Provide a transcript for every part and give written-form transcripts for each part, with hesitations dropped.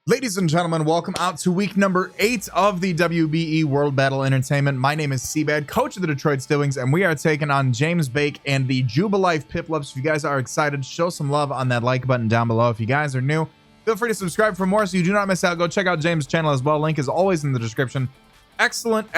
Ladies and gentlemen, welcome out to week number 8 of the WBE World Battle Entertainment. My name is CBAD, coach of the Detroit Stillwings, and we are taking on James Bake and the Jubilife Piplups. If you guys are excited, show some love on that like button down below. If you guys are new, feel free to subscribe for more so you do not miss out. Go check out James' channel as well. Link is always in the description. Excellent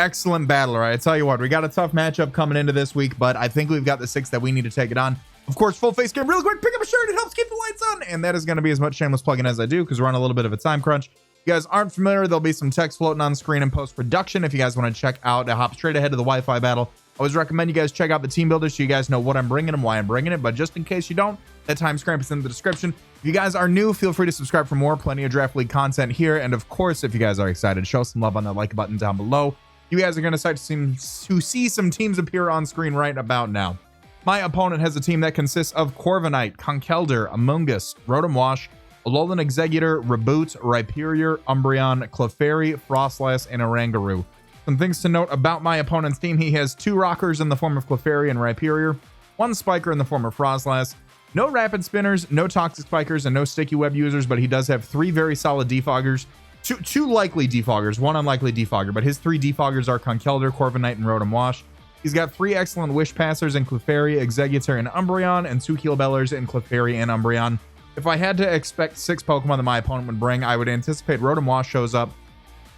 battler. I tell you what, we got a tough matchup coming into this week, but I think we've got the 6 that we need to take it on. Of course, full face game, real quick, pick up a shirt. It helps keep the lights on. And that is going to be as much shameless plugging as I do because we're on a little bit of a time crunch. If you guys aren't familiar, there'll be some text floating on screen in post-production. If you guys want to check out, hop straight ahead to the Wi-Fi battle. I always recommend you guys check out the team builder so you guys know what I'm bringing and why I'm bringing it. But just in case you don't, that time stamp is in the description. If you guys are new, feel free to subscribe for more. Plenty of Draft League content here. And of course, if you guys are excited, show some love on that like button down below. You guys are going to start to see some teams appear on screen right about now. My opponent has a team that consists of Corviknight, Conkeldurr, Amoonguss, Rotom Wash, Alolan Exeggutor, Reboot, Rhyperior, Umbreon, Clefairy, Frostlass, and Oranguru. Some things to note about my opponent's team: he has 2 Rockers in the form of Clefairy and Rhyperior, 1 Spiker in the form of Frostlass, no Rapid Spinners, no Toxic Spikers, and no Sticky Web users, but he does have 3 very solid Defoggers. Two likely Defoggers, 1 unlikely Defogger, but his 3 Defoggers are Conkeldurr, Corviknight, and Rotom Wash. He's got 3 excellent Wish Passers in Clefairy, Exeggutor, and Umbreon, and 2 Healbellers in Clefairy and Umbreon. If I had to expect 6 Pokemon that my opponent would bring, I would anticipate Rotom Wash shows up,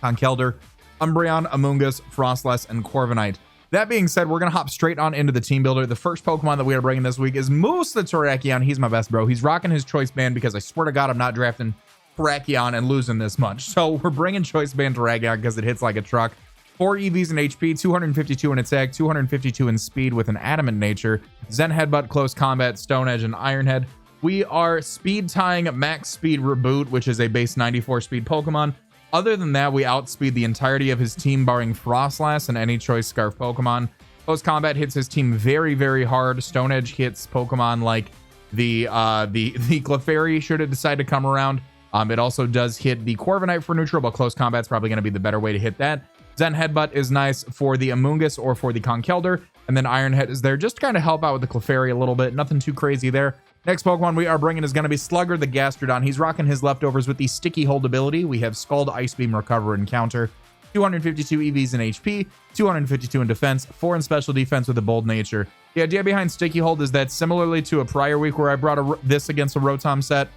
Conkeldurr, Umbreon, Amoonguss, Frostlass, and Corviknight. That being said, we're going to hop straight on into the team builder. The first Pokemon that we are bringing this week is Moose the Terrakion. He's my best bro. He's rocking his Choice Band because I swear to God, I'm not drafting Terrakion and losing this much. So we're bringing Choice Band Terrakion because it hits like a truck. 4 EVs in HP, 252 in attack, 252 in speed with an adamant nature, Zen Headbutt, Close Combat, Stone Edge, and Iron Head. We are speed tying Max Speed Reboot, which is a base 94 speed Pokemon. Other than that, we outspeed the entirety of his team, barring Frostlass and any Choice Scarf Pokemon. Close Combat hits his team very hard. Stone Edge hits Pokemon like the Clefairy should it decide to come around. It also does hit the Corviknight for neutral, but Close Combat's probably going to be the better way to hit that. Zen Headbutt is nice for the Amoonguss or for the Conkeldurr, and then Iron Head is there just to kind of help out with the Clefairy a little bit. Nothing too crazy there. Next Pokemon we are bringing is going to be Slugger the Gastrodon. He's rocking his leftovers with the Sticky Hold ability. We have Scald, Ice Beam, Recover, and Counter. 252 EVs in HP, 252 in defense, 4 in special defense with a bold nature. The idea behind Sticky Hold is that similarly to a prior week where I brought this against a Rotom set,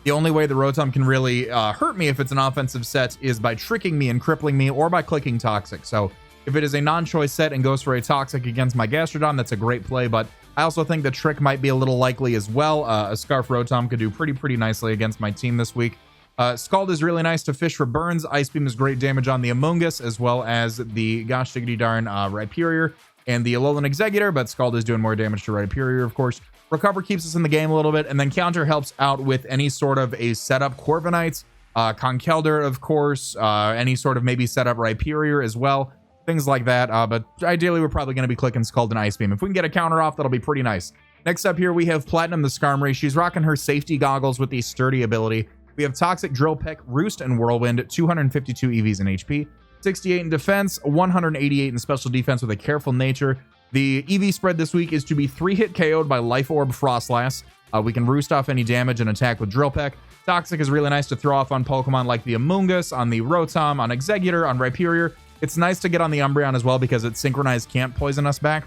the only way the Rotom can really hurt me if it's an offensive set is by tricking me and crippling me or by clicking Toxic. So if it is a non-choice set and goes for a Toxic against my Gastrodon, that's a great play, but I also think the trick might be a little likely as well. A Scarf Rotom could do pretty nicely against my team this week. Scald is really nice to fish for burns. Ice Beam is great damage on the Amoonguss as well as the gosh diggity darn Rhyperior and the Alolan Exeggutor, but Scald is doing more damage to Rhyperior, of course. Recover keeps us in the game a little bit, and then Counter helps out with any sort of a setup Corviknight, Conkeldurr, of course, any sort of maybe setup Rhyperior as well, things like that. But ideally, we're probably going to be clicking Scald and Ice Beam. If we can get a counter off, that'll be pretty nice. Next up here, we have Platinum the Skarmory. She's rocking her safety goggles with the Sturdy ability. We have Toxic, Drill Peck, Roost, and Whirlwind, 252 EVs in HP, 68 in defense, 188 in special defense with a Careful Nature. The EV spread this week is to be 3-hit KO'd by Life Orb Frostlass. We can roost off any damage and attack with Drill Peck. Toxic is really nice to throw off on Pokemon like the Amoonguss, on the Rotom, on Exeggutor, on Rhyperior. It's nice to get on the Umbreon as well because its Synchronized can't poison us back.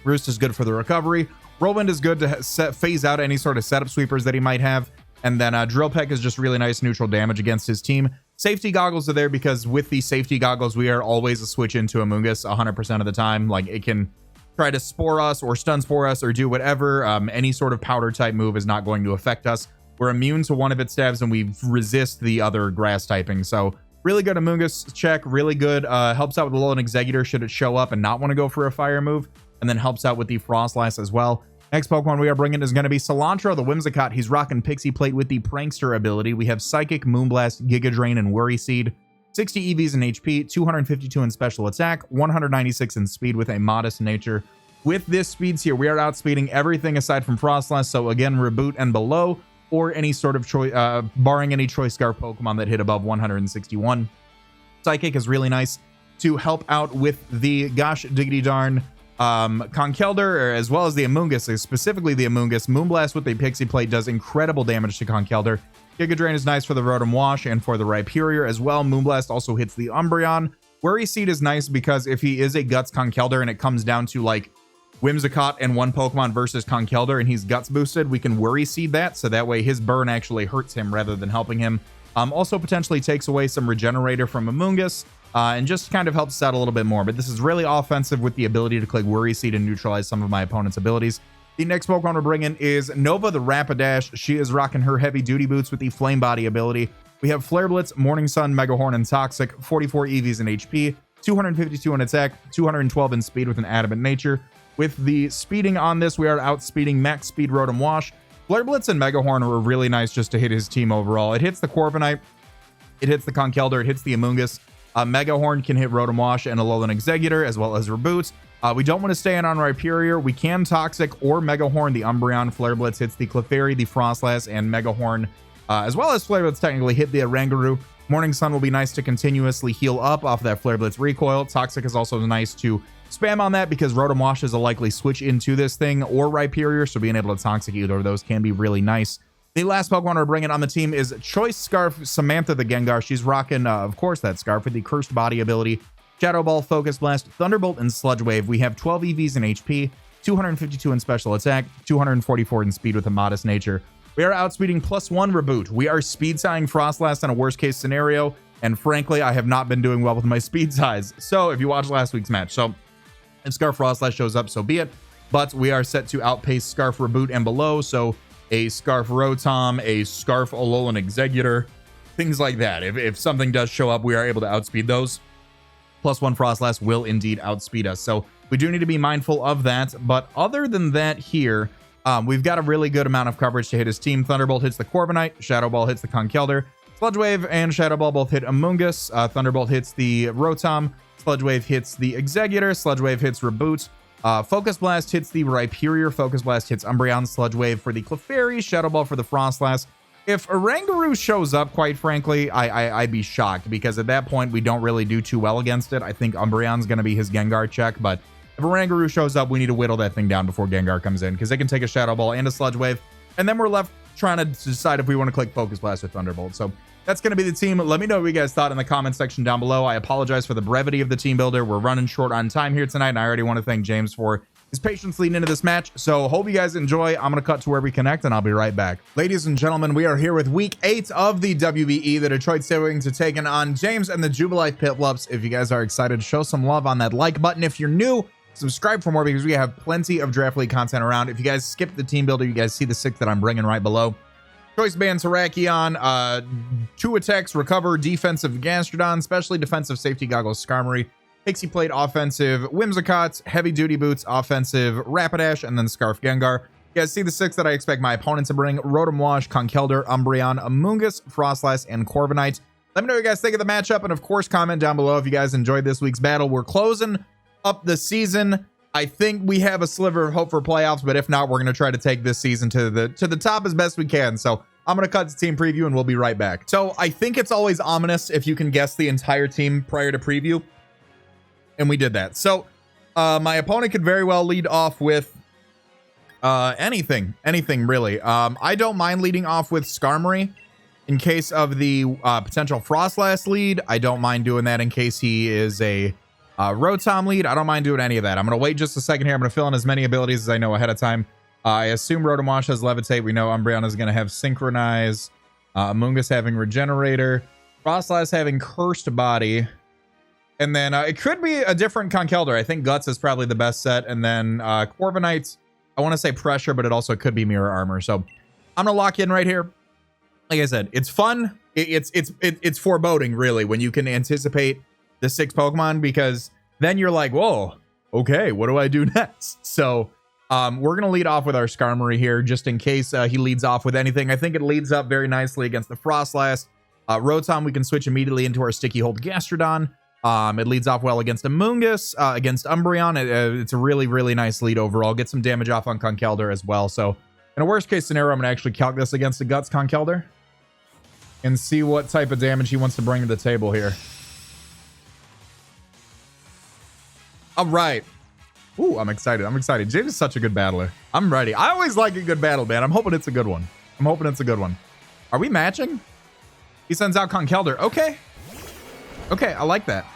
Roost is good for the recovery. Whirlwind is good to phase out any sort of setup sweepers that he might have. And then Drill Peck is just really nice neutral damage against his team. Safety goggles are there because with the safety goggles, we are always a switch into Amoonguss 100% of the time. Like it can try to spore us or stun spore us or do whatever. Any sort of powder type move is not going to affect us. We're immune to one of its stabs and we resist the other grass typing. So really good Amoonguss check, really good. Helps out with the Alolan Exeggutor should it show up and not want to go for a fire move. And then helps out with the Frostlass as well. Next Pokemon we are bringing is going to be Cilantro the Whimsicott. He's rocking Pixie Plate with the Prankster ability. We have Psychic, Moonblast, Giga Drain, and Worry Seed. 60 EVs in HP, 252 in special attack, 196 in speed with a modest nature. With this speeds here, we are outspeeding everything aside from Frostlass. So again, Reboot and below, or any sort of choice, barring any Choice Scarf Pokemon that hit above 161. Psychic is really nice to help out with the gosh diggity darn Conkeldurr, as well as the Amoonguss, specifically the Amoonguss. Moonblast with a Pixie Plate does incredible damage to Conkeldurr. Giga Drain is nice for the Rotom Wash and for the Rhyperior as well. Moonblast also hits the Umbreon. Worry Seed is nice because if he is a Guts Conkeldurr and it comes down to like Whimsicott and one Pokemon versus Conkeldurr and he's Guts boosted, we can Worry Seed that, so that way his burn actually hurts him rather than helping him. Also potentially takes away some Regenerator from Amoonguss, and just kind of helps out a little bit more. But this is really offensive with the ability to click Worry Seed and neutralize some of my opponent's abilities. The next Pokemon we're bringing is Nova the Rapidash. She is rocking her heavy duty boots with the Flame Body ability. We have Flare Blitz, Morning Sun, Mega Horn, and Toxic. 44 EVs in HP, 252 in attack, 212 in speed with an Adamant Nature. With the speeding on this, we are outspeeding max speed Rotom Wash. Flare Blitz and Mega Horn were really nice just to hit his team overall. It hits the Corviknight, it hits the Conkeldurr, it hits the Amoonguss. Mega Horn can hit Rotom Wash and Alolan Exeggutor as well as Reboot. We don't want to stay in on Rhyperior. We can Toxic or Mega Horn the Umbreon. Flare Blitz hits the Clefairy, the Frostlass, and Mega Horn, as well as Flare Blitz technically hit the Oranguru. Morning Sun will be nice to continuously heal up off that Flare Blitz recoil. Toxic is also nice to spam on that because Rotom Wash is a likely switch into this thing, or Rhyperior, so being able to Toxic either of those can be really nice. The last Pokemon we're bringing on the team is Choice Scarf Samantha the Gengar. She's rocking, of course, that Scarf with the Cursed Body ability. Shadow Ball, Focus Blast, Thunderbolt, and Sludge Wave. We have 12 EVs in HP, 252 in special attack, 244 in speed with a modest nature. We are outspeeding +1 Reboot. We are speed tying Frostlass in a worst case scenario, and frankly, I have not been doing well with my speed ties. So if you watched last week's match, so if Scarf Frostlass shows up, so be it. But we are set to outpace Scarf Reboot and below, so a Scarf Rotom, a Scarf Alolan Exeggutor, things like that. If something does show up, we are able to outspeed those. +1 Frostlass will indeed outspeed us. So we do need to be mindful of that. But other than that here, we've got a really good amount of coverage to hit his team. Thunderbolt hits the Corviknight, Shadow Ball hits the Conkeldurr, Sludge Wave and Shadow Ball both hit Amoonguss, Thunderbolt hits the Rotom, Sludge Wave hits the Exeggutor, Sludge Wave hits Reboot, Focus Blast hits the Rhyperior, Focus Blast hits Umbreon, Sludge Wave for the Clefairy, Shadow Ball for the Frostlass. If Oranguru shows up, quite frankly, I'd be shocked because at that point, we don't really do too well against it. I think Umbreon's going to be his Gengar check, but if Oranguru shows up, we need to whittle that thing down before Gengar comes in because they can take a Shadow Ball and a Sludge Wave, and then we're left trying to decide if we want to click Focus Blast or Thunderbolt. So that's going to be the team. Let me know what you guys thought in the comment section down below. I apologize for the brevity of the team builder. We're running short on time here tonight, and I already want to thank James for his patience leading into this match. So hope you guys enjoy. I'm going to cut to where we connect, and I'll be right back. Ladies and gentlemen, we are here with week 8 of the WBE, the Detroit Steel to taking on James and the Jubilife Piplups. If you guys are excited, show some love on that like button. If you're new, subscribe for more because we have plenty of Draft League content around. If you guys skip the team builder, you guys see the 6 that I'm bringing right below. Choice Band Terrakion, 2 attacks, recover, defensive Gastrodon, specially defensive safety goggles Skarmory, Pixie Plate offensive Whimsicott, heavy duty boots offensive Rapidash, and then Scarf Gengar. You guys see the 6 that I expect my opponent to bring: Rotom Wash, Conkeldurr, Umbreon, Amoonguss, Frostlass, and Corviknight. Let me know what you guys think of the matchup, and of course comment down below if you guys enjoyed this week's battle. We're closing up the season. I think we have a sliver of hope for playoffs, but if not, we're going to try to take this season to the top as best we can. So I'm going to cut to team preview and we'll be right back. So I think it's always ominous if you can guess the entire team prior to preview, and we did that. So my opponent could very well lead off with anything really. I don't mind leading off with Skarmory in case of the potential Frostlass lead. I don't mind doing that in case he is a Rotom lead. I don't mind doing any of that. I'm going to wait just a second here. I'm going to fill in as many abilities as I know ahead of time. I assume Rotom Wash has Levitate. We know Umbreon is going to have Synchronize. Amoonguss having Regenerator. Frostlass having Cursed Body. And then it could be a different Conkeldurr. I think Guts is probably the best set. And then Corviknight, I want to say Pressure, but it also could be Mirror Armor. So I'm going to lock in right here. Like I said, it's fun. It's foreboding, really, when you can anticipate the 6 Pokemon, because then you're like, whoa, okay, what do I do next? So we're going to lead off with our Skarmory here, just in case he leads off with anything. I think it leads up very nicely against the Frostlass. Rotom, we can switch immediately into our Sticky Hold Gastrodon. It leads off well against Amoonguss, against Umbreon. It's a really, really nice lead overall. Get some damage off on Conkeldurr as well. So in a worst case scenario, I'm going to actually calc this against the Guts Conkeldurr and see what type of damage he wants to bring to the table here. All right. Ooh, I'm excited. I'm excited. James is such a good battler. I'm ready. I always like a good battle, man. I'm hoping it's a good one. I'm hoping it's a good one. Are we matching? He sends out Conkelder. Okay. Okay, I like that.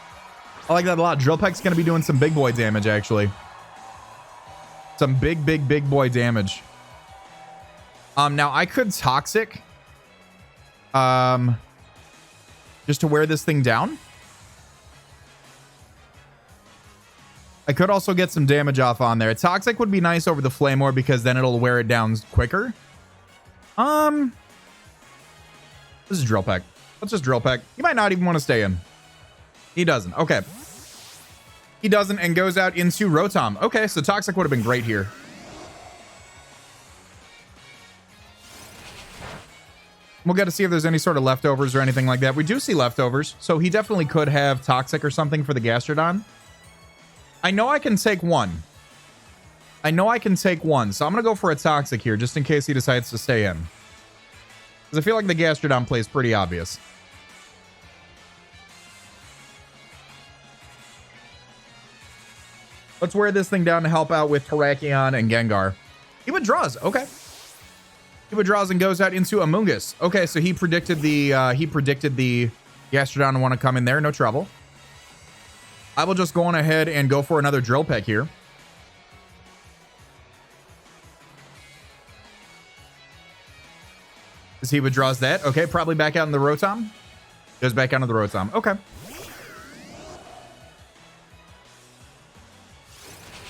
I like that a lot. Drill Peck's going to be doing some big boy damage, actually. Some big boy damage. Now I could Toxic. Just to wear this thing down. I could also get some damage off on there. Toxic would be nice over the Flamor because then it'll wear it down quicker. This is Drill Peck. Let's just Drill Peck. He might not even want to stay in. He doesn't. Okay. He doesn't and goes out into Rotom. Okay, so Toxic would have been great here. We'll get to see if there's any sort of leftovers or anything like that. We do see leftovers, so he definitely could have Toxic or something for the Gastrodon. I know I can take one. I know I can take one, so I'm going to go for a Toxic here, just in case he decides to stay in. Because I feel like the Gastrodon play is pretty obvious. Let's wear this thing down to help out with Terrakion and Gengar. He withdraws. Okay. He withdraws and goes out into Amoonguss. Okay, so he predicted the Gastrodon to want to come in there. No trouble. I will just go on ahead and go for another Drill Peck here. As he withdraws that. Okay, probably back out in the Rotom. Goes back out into the Rotom. Okay.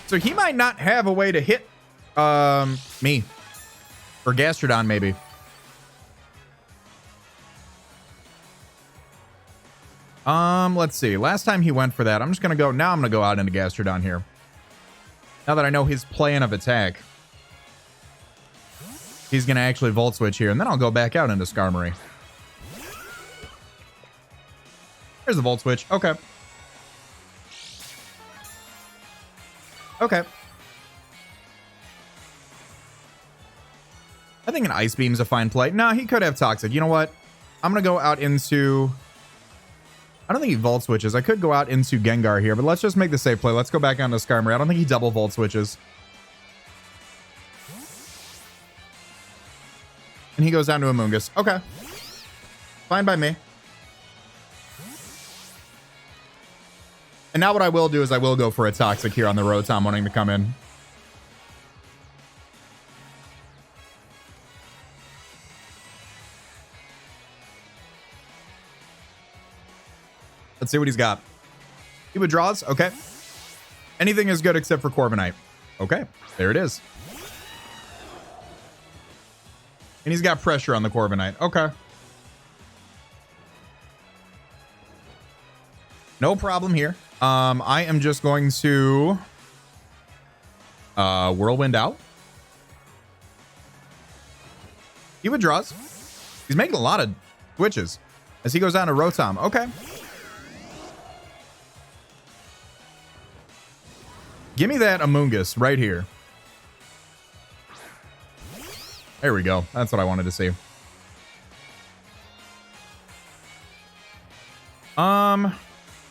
So he might not have a way to hit me. Or Gastrodon, maybe. Let's see. Last time he went for that. I'm just going to go. Now I'm going to go out into Gastrodon here. Now that I know his plan of attack. He's going to actually Volt Switch here. And then I'll go back out into Skarmory. There's the Volt Switch. Okay. Okay. I think an Ice Beam's a fine play. No, he could have Toxic. You know what? I'm going to go out into... I don't think he Volt Switches. I could go out into Gengar here, but let's just make the safe play. Let's go back onto Skarmory. I don't think he double Volt Switches. And he goes down to Amoonguss. Okay. Fine by me. And now what I will do is I will go for a Toxic here on the Rotom wanting to come in. Let's see what he's got. He withdraws. Okay. Anything is good except for Corviknight. Okay. There it is. And he's got pressure on the Corviknight. Okay. No problem here. I am just going to Whirlwind out. He withdraws. He's making a lot of switches as he goes down to Rotom. Okay. Give me that Amoonguss right here. There we go. That's what I wanted to see.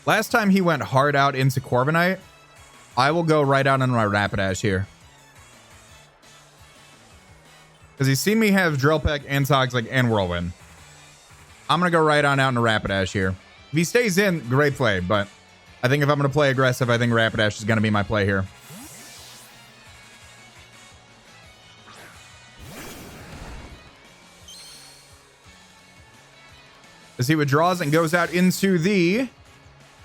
Last time he went hard out into Corviknight. I will go right out on my Rapidash here. Because he's seen me have Drill Peck and Toxic and Whirlwind. I'm going to go right on out into Rapidash here. If he stays in, great play. But I think if I'm going to play aggressive, I think Rapidash is going to be my play here. As he withdraws and goes out into the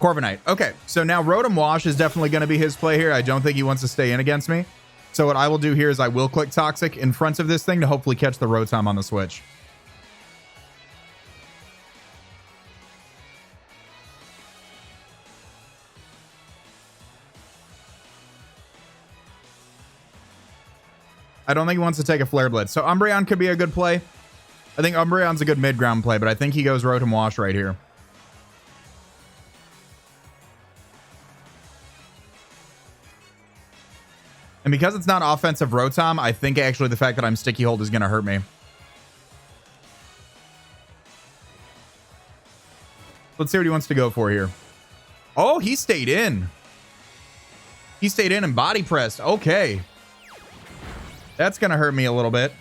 Corviknight. Okay, so now Rotom Wash is definitely going to be his play here. I don't think he wants to stay in against me. So what I will do here is I will click Toxic in front of this thing to hopefully catch the Rotom on the switch. I don't think he wants to take a Flare Blitz. So Umbreon could be a good play. I think Umbreon's a good mid-ground play, but I think he goes Rotom Wash right here. And because it's not offensive Rotom, I think actually the fact that I'm Sticky Hold is going to hurt me. Let's see what he wants to go for here. Oh, he stayed in. He stayed in and body pressed. Okay. That's going to hurt me a little bit.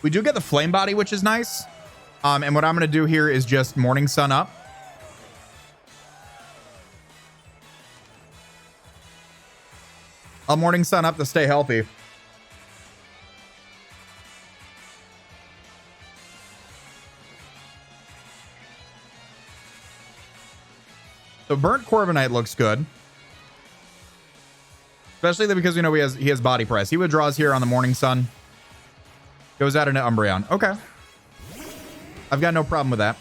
We do get the flame body, which is nice. And what I'm going to do here is just Morning Sun up. I'll Morning Sun up to stay healthy. So Burnt Corviknight looks good. Especially because, you know, he has body press. He withdraws here on the Morning Sun. Goes out into Umbreon. Okay. I've got no problem with that.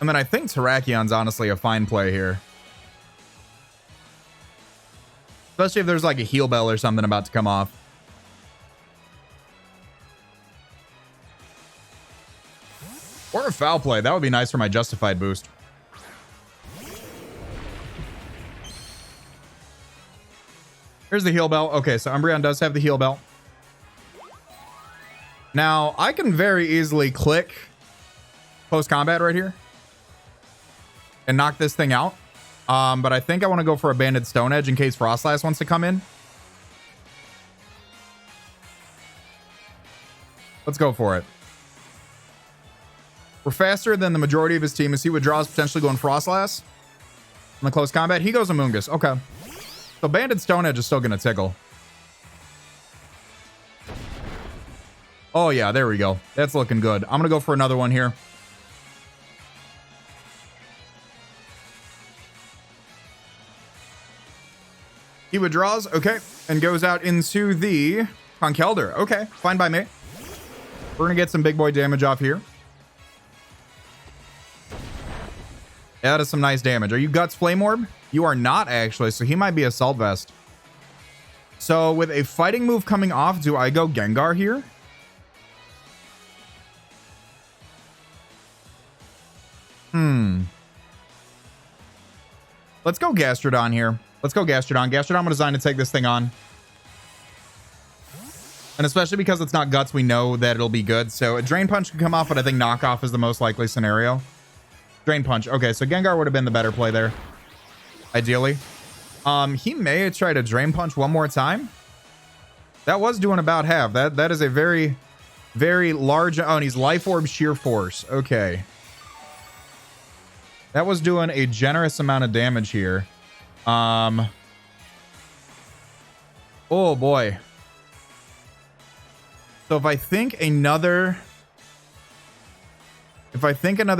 And then I think Terrakion's honestly a fine play here. Especially if there's like a heal bell or something about to come off. Or a foul play. That would be nice for my justified boost. Here's the heal bell. Okay, so Umbreon does have the heal bell. Now, I can very easily click post-combat right here and knock this thing out. But I think I want to go for a Banded Stone Edge in case Frostlass wants to come in. Let's go for it. We're faster than the majority of his team as he withdraws, potentially going Frostlass. In the close combat, he goes Amoonguss. Okay. So Banded Stone Edge is still going to tickle. Oh, yeah, there we go. That's looking good. I'm going to go for another one here. He withdraws, okay, and goes out into the Conkeldurr. Okay, fine by me. We're going to get some big boy damage off here. That is some nice damage. Are you Guts Flame Orb? You are not, actually, so he might be Assault Vest. So with a fighting move coming off, do I go Gengar here? Let's go Gastrodon here. Let's go Gastrodon. Gastrodon was designed to take this thing on. And especially because it's not Guts, we know that it'll be good. So a Drain Punch can come off, but I think Knockoff is the most likely scenario. Drain Punch. Okay, so Gengar would have been the better play there. Ideally. He may try to Drain Punch one more time. That was doing about half. That is a very, very large... Oh, and he's Life Orb Sheer Force. Okay. That was doing a generous amount of damage here. Oh, boy. So if I think another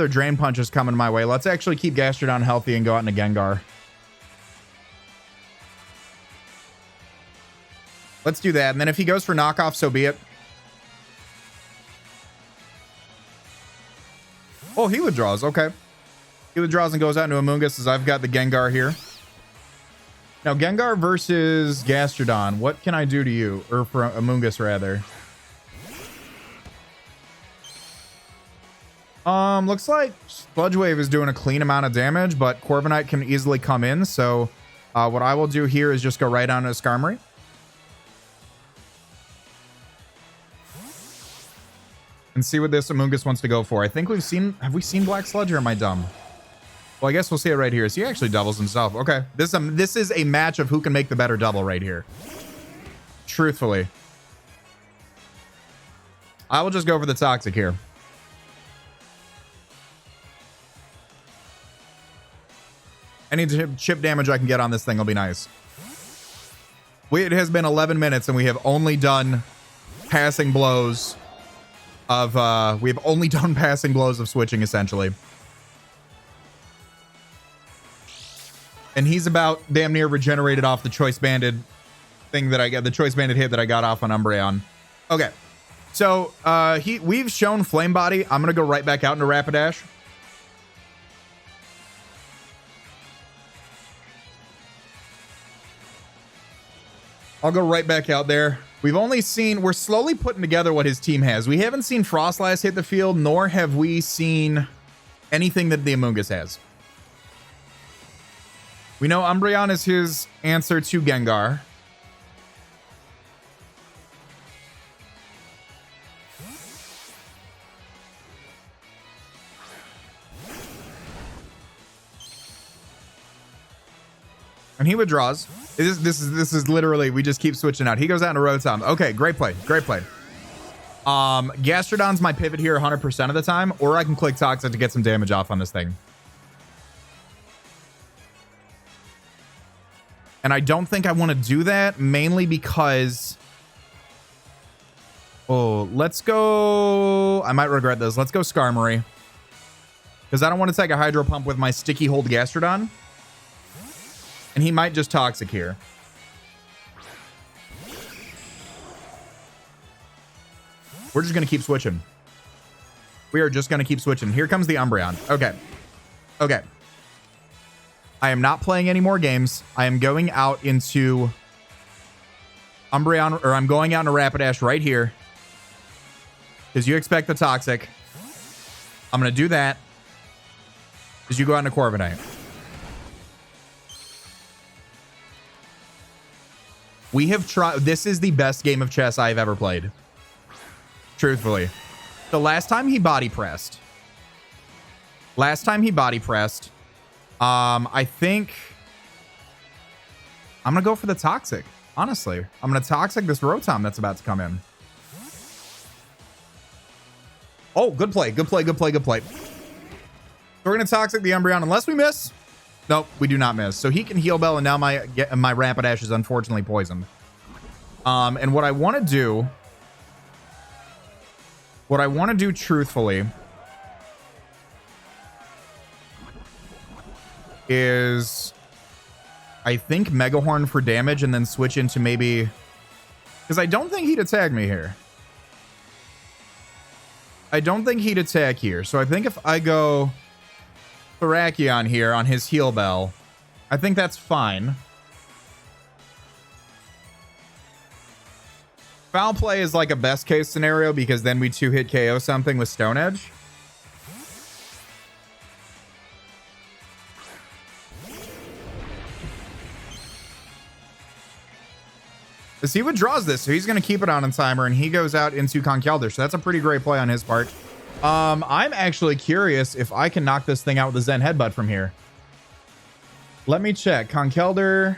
Drain Punch is coming my way, let's actually keep Gastrodon healthy and go out into Gengar. Let's do that. And then if he goes for Knockoff, so be it. Oh, he withdraws. Okay. He withdraws and goes out into Amoonguss as I've got the Gengar here. Now, Gengar versus Gastrodon. What can I do to you? Or for Amoonguss, rather. Looks like Sludge Wave is doing a clean amount of damage, but Corviknight can easily come in. So, what I will do here is just go right down to Skarmory. And see what this Amoonguss wants to go for. I think have we seen Black Sludge, or am I dumb? Well, I guess we'll see it right here. So he actually doubles himself. Okay. This is a match of who can make the better double right here. Truthfully. I will just go for the Toxic here. Any chip damage I can get on this thing will be nice. It has been 11 minutes and we have only done passing blows of switching, essentially. And he's about damn near regenerated off the Choice Banded thing that I got, the Choice Banded hit that I got off on Umbreon. Okay. So, we've shown Flame Body. I'm going to go right back out into Rapidash. I'll go right back out there. We're slowly putting together what his team has. We haven't seen Frostlass hit the field, nor have we seen anything that the Amoonguss has. We know Umbreon is his answer to Gengar. And he withdraws. This is literally, we just keep switching out. He goes out into Rotom. Okay, great play. Great play. Gastrodon's my pivot here 100% of the time, or I can click Toxic to get some damage off on this thing. And I don't think I want to do that, mainly because... Oh, let's go... I might regret this. Let's go Skarmory. Because I don't want to take a Hydro Pump with my Sticky Hold Gastrodon. And he might just Toxic here. We're just going to keep switching. We are just going to keep switching. Here comes the Umbreon. Okay. Okay. I am not playing any more games. I am going out into Umbreon, or I'm going out into Rapidash right here. Because you expect the Toxic. I'm going to do that. Because you go out into Corviknight. We have tried. This is the best game of chess I've ever played. Truthfully. The last time he body pressed. I think I'm going to go for the Toxic. Honestly, I'm going to Toxic this Rotom that's about to come in. Oh, good play. Good play. Good play. Good play. We're going to Toxic the Umbreon unless we miss. Nope, we do not miss. So he can Heal Bell, and now my Rapidash is unfortunately poisoned. And what I want to do... truthfully, is I think Mega Horn for damage and then switch into maybe... Because I don't think he'd attack me here. I don't think he'd attack here. So I think if I go Therakion here on his Heal Bell, I think that's fine. Foul Play is like a best case scenario because then we 2-hit KO something with Stone Edge. As he withdraws this, so he's going to keep it on timer, and he goes out into Conkeldurr. So that's a pretty great play on his part. I'm actually curious if I can knock this thing out with a Zen Headbutt from here. Let me check. Conkeldurr.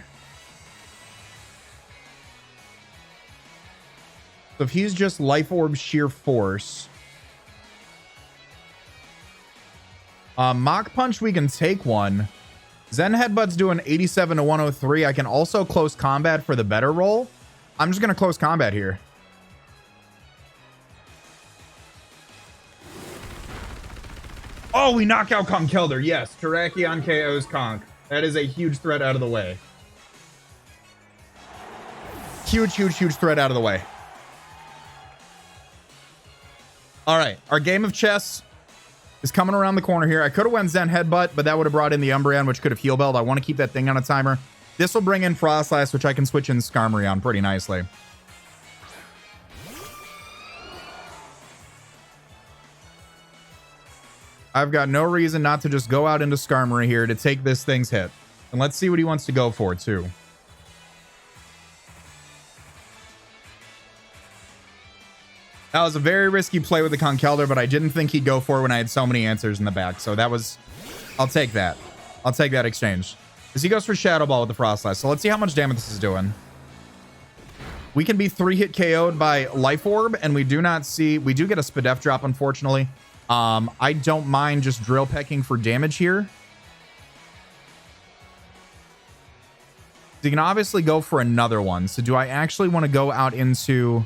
So if he's just Life Orb Sheer Force. Mach Punch, we can take one. Zen Headbutt's doing 87 to 103. I can also close combat for the better roll. I'm just going to close combat here. Oh, we knock out Conkeldurr. Yes, Terrakion KO's Conk. That is a huge threat out of the way. Huge, huge, huge threat out of the way. All right, our game of chess is coming around the corner here. I could have went Zen Headbutt, but that would have brought in the Umbreon, which could have Heal Belled. I want to keep that thing on a timer. This will bring in Frostlass, which I can switch in Skarmory on pretty nicely. I've got no reason not to just go out into Skarmory here to take this thing's hit. And let's see what he wants to go for, too. That was a very risky play with the Conkeldurr, but I didn't think he'd go for it when I had so many answers in the back. So that was... I'll take that. I'll take that exchange. As he goes for Shadow Ball with the Frostlass. So let's see how much damage this is doing. We can be 3-hit KO'd by Life Orb, and we do not see... We do get a Spadef drop, unfortunately. I don't mind just Drill Pecking for damage here. So you can obviously go for another one. So do I actually want to go out into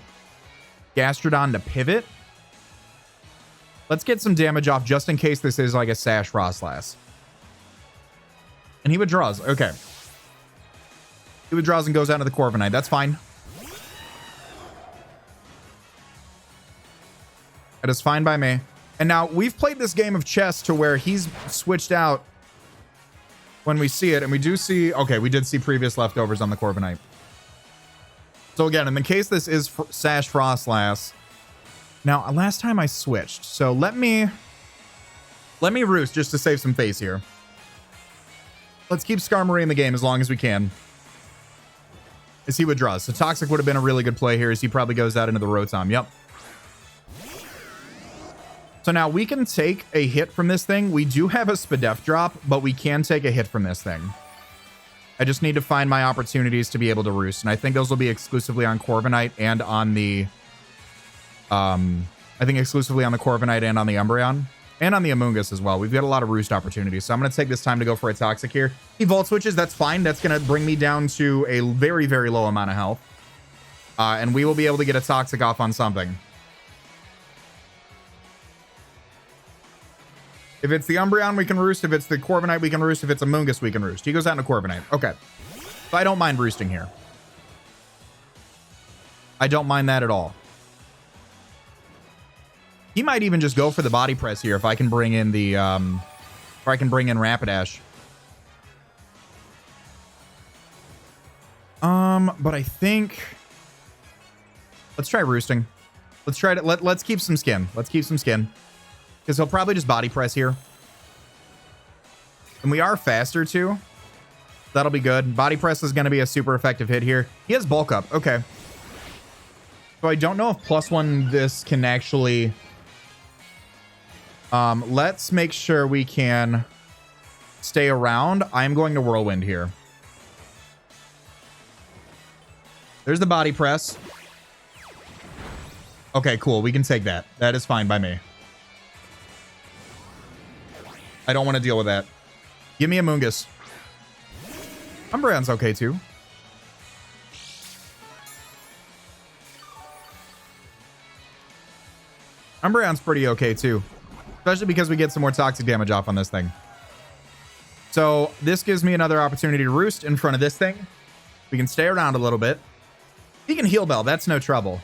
Gastrodon to pivot? Let's get some damage off just in case this is like a Sash Frostlass. And he withdraws. Okay. He withdraws and goes out to the Corviknight. That's fine. That is fine by me. And now we've played this game of chess to where he's switched out when we see it. And we do see... Okay, we did see previous leftovers on the Corviknight. So again, in the case this is Sash Frostlass. Now, last time I switched. So let me roost just to save some face here. Let's keep Skarmory in the game as long as we can. As he withdraws. So Toxic would have been a really good play here as he probably goes out into the Rotom. Yep. So now we can take a hit from this thing. We do have a Spadef drop, but we can take a hit from this thing. I just need to find my opportunities to be able to roost. And I think those will be exclusively on Corviknight and on the... I think exclusively on the Corviknight and on the Umbreon. And on the Amoonguss as well. We've got a lot of roost opportunities. So I'm going to take this time to go for a Toxic here. He Volt Switches. That's fine. That's going to bring me down to a very, very low amount of health. And we will be able to get a Toxic off on something. If it's the Umbreon, we can roost. If it's the Corviknight, we can roost. If it's Amoonguss, we can roost. He goes out into Corviknight. Okay. So I don't mind roosting here. I don't mind that at all. He might even just go for the body press here if I can bring in the, if I can bring in Rapidash. But I think... Let's try roosting. Let's try to, let's keep some skin. Let's keep some skin. Because he'll probably just body press here. And we are faster too. That'll be good. Body press is going to be a super effective hit here. He has bulk up. Okay. So I don't know if +1 this can actually... let's make sure we can stay around. I'm going to Whirlwind here. There's the body press. Okay, cool. We can take that. That is fine by me. I don't want to deal with that. Give me a Amoonguss. Umbreon's okay too. Umbreon's pretty okay too. Especially because we get some more toxic damage off on this thing. So this gives me another opportunity to roost in front of this thing. We can stay around a little bit. He can heal bell. That's no trouble.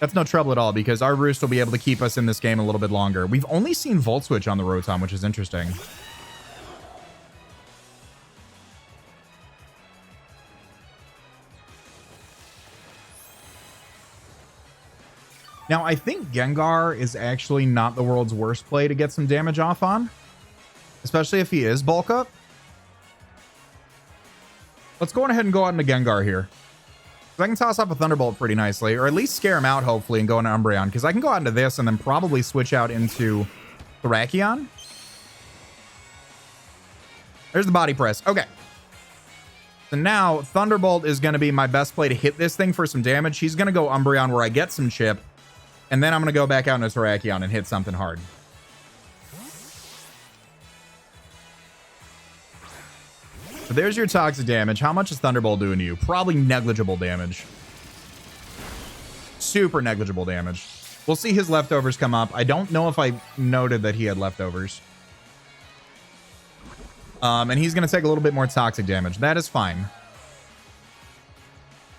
That's no trouble at all because our roost will be able to keep us in this game a little bit longer. We've only seen Volt Switch on the Rotom, which is interesting. Now, I think Gengar is actually not the world's worst play to get some damage off on. Especially if he is bulk up. Let's go on ahead and go out into Gengar here. I can toss up a Thunderbolt pretty nicely. Or at least scare him out, hopefully, and go into Umbreon. Because I can go out into this and then probably switch out into Thrakion. There's the body press. Okay. So now, Thunderbolt is going to be my best play to hit this thing for some damage. He's going to go Umbreon where I get some chip. And then I'm going to go back out into Terrakion and hit something hard. So there's your toxic damage. How much is Thunderbolt doing to you? Probably negligible damage. Super negligible damage. We'll see his leftovers come up. I don't know if I noted that he had leftovers. And he's going to take a little bit more toxic damage. That is fine.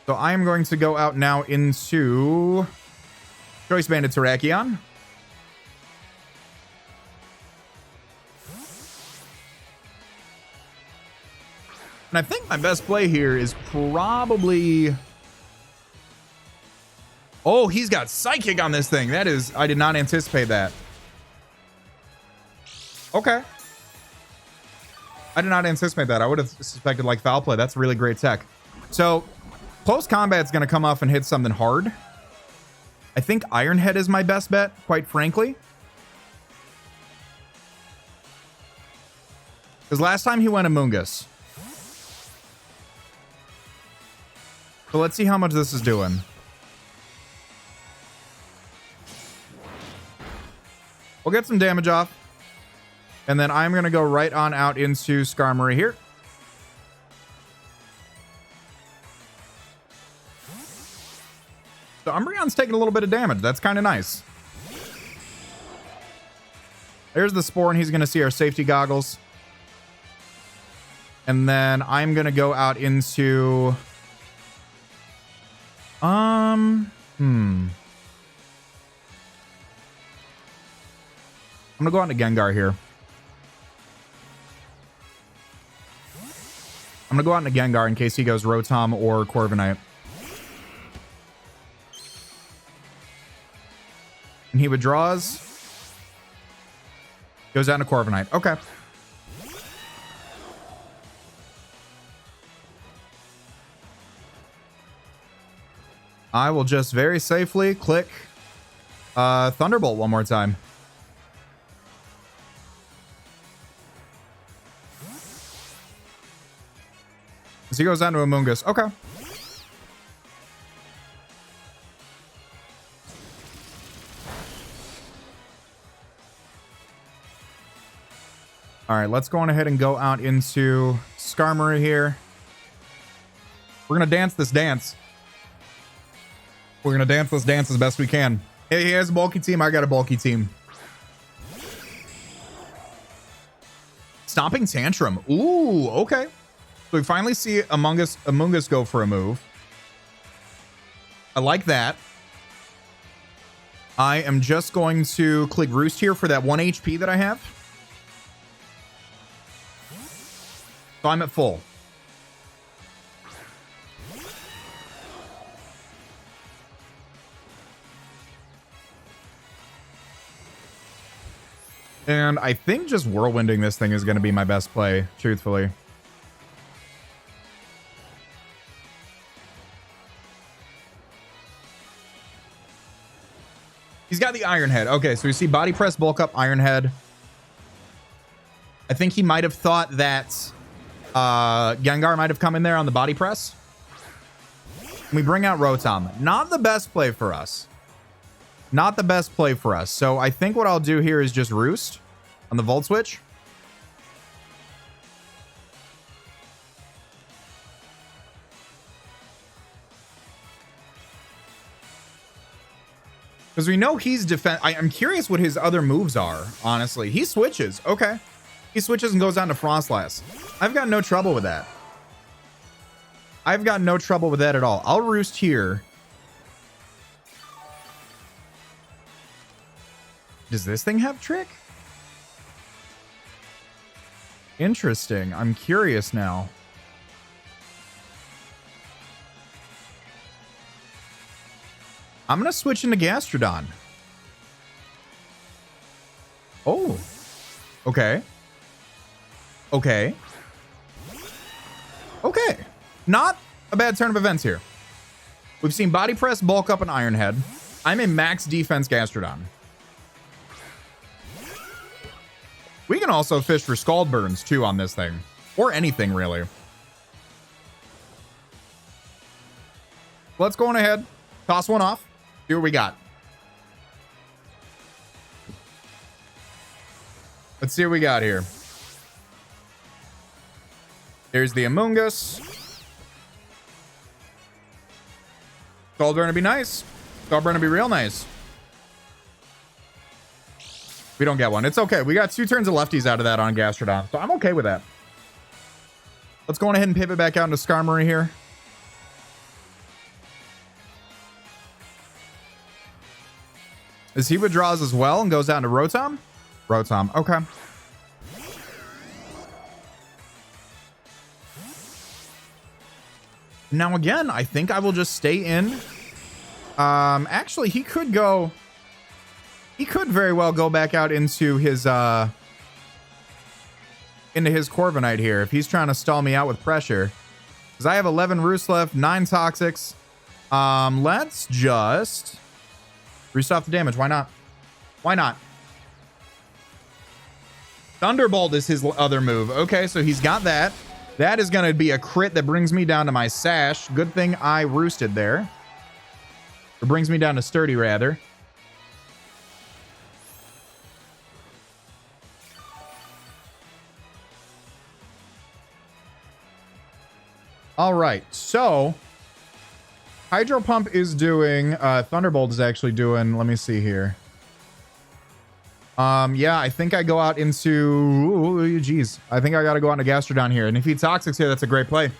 So I am going to go out now into... Choice Banded Terrakion. And I think my best play here is probably... Oh, he's got Psychic on this thing. That is... I did not anticipate that. Okay. I did not anticipate that. I would have suspected like foul play. That's really great tech. So, close combat's going to come off and hit something hard. I think Iron Head is my best bet, quite frankly. Because last time he went Amoonguss. So let's see how much this is doing. We'll get some damage off. And then I'm going to go right on out into Skarmory here. So Umbreon's taking a little bit of damage. That's kind of nice. There's the Spore, and he's going to see our safety goggles. And then I'm going to go out into... I'm going to go out into Gengar here. I'm going to go out into Gengar in case he goes Rotom or Corviknight. And he withdraws. Goes down to Corviknight. Okay. I will just very safely click Thunderbolt one more time. So he goes down to Amoonguss. Okay. All right, let's go on ahead and go out into Skarmory here. We're going to dance this dance. We're going to dance this dance as best we can. He has a bulky team. I got a bulky team. Stomping Tantrum. Ooh, okay. So we finally see Amoonguss go for a move. I like that. I am just going to click Roost here for that 1 HP that I have. So I'm at full. And I think just whirlwinding this thing is going to be my best play, truthfully. He's got the Iron Head. Okay, so we see Body Press, Bulk Up, Iron Head. I think he might have thought that Gengar might have come in there on the Body Press. We bring out Rotom. Not the best play for us. Not the best play for us. So I think what I'll do here is just Roost on the Volt Switch. Because we know he's I'm curious what his other moves are, honestly. He switches. Okay. He switches and goes down to Frostlass. I've got no trouble with that. I've got no trouble with that at all. I'll Roost here. Does this thing have Trick? Interesting. I'm curious now. I'm going to switch into Gastrodon. Oh. Okay. Okay. Okay. Not a bad turn of events here. We've seen Body Press, Bulk Up, and Iron Head. I'm a max defense Gastrodon. We can also fish for Scald Burns, too, on this thing. Or anything, really. Let's go on ahead. Toss one off. See what we got. Let's see what we got here. There's the Amoonguss. Scald Burn would be nice. Scald Burn would be real nice. We don't get one. It's okay. We got 2 turns of lefties out of that on Gastrodon, so I'm okay with that. Let's go on ahead and pivot back out into Skarmory here. As he withdraws as well and goes down to Rotom. Rotom. Okay. Now, again, I think I will just stay in. Actually, he could go... He could very well go back out into his Corviknight here if he's trying to stall me out with pressure. Because I have 11 Roost left, 9 Toxics. Let's just Roost off the damage. Why not? Why not? Thunderbolt is his other move. Okay, so he's got that. That is going to be a crit that brings me down to my Sash. Good thing I roosted there. It brings me down to Sturdy, rather. All right, so Hydro Pump is doing, Thunderbolt is actually doing, let me see here. Yeah, I think I go out into, geez, I think I got to go out into Gastrodon here. And if he Toxics here, that's a great play.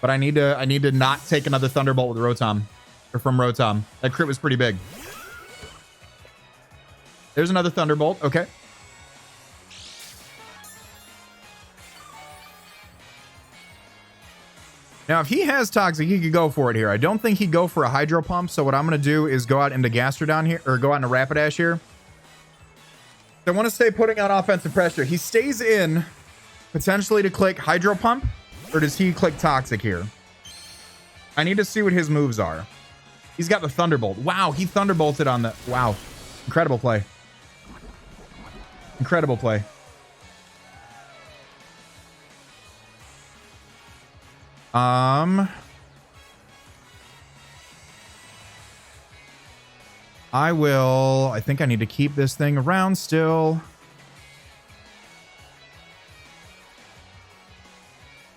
But I need to not take another Thunderbolt with Rotom, or from Rotom. That crit was pretty big. There's another Thunderbolt. Okay. Now, if he has Toxic, he could go for it here. I don't think he'd go for a Hydro Pump, so what I'm going to do is go out into Gastrodon here, or go out into Rapidash here. I want to stay putting on offensive pressure. He stays in, potentially to click Hydro Pump, or does he click Toxic here? I need to see what his moves are. He's got the Thunderbolt. Wow, he Thunderbolted on the... Wow. Incredible play. Incredible play. I think I need to keep this thing around still.